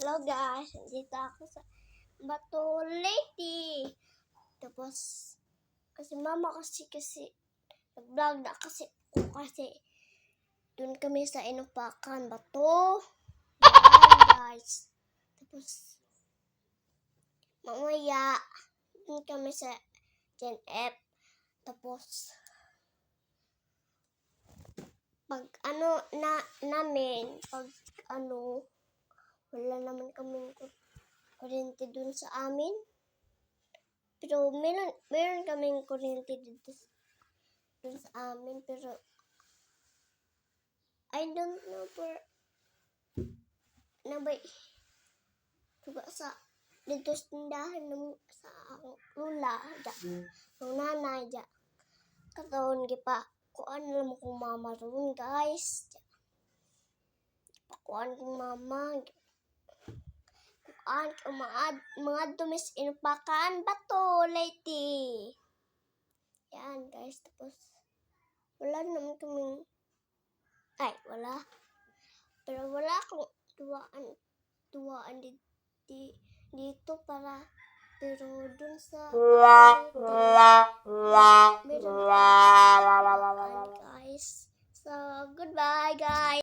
Hello guys, nandito ako sa Bato Lady. Tapos, kasi mama kasi nag-vlog na kasi dun kami sa Inupakan, Bato. Yan guys. Tapos, mamaya, dun kami sa Gen F. Tapos, pag wala naman kaming kuryente dun sa amin. Pero meron kaming kuryente dun sa amin. Pero I don't know diba sa dito sa tindahan sa lula ng nanay dya. Karon gipa kuan lang kong mama ron guys. Kuan kong mama. Mga dumis Inupakan, Bato Lady. Yan guys, tapos wala naman kaming wala. Pero wala akong tuwaan dito para pero dun sa meron guys. So goodbye guys.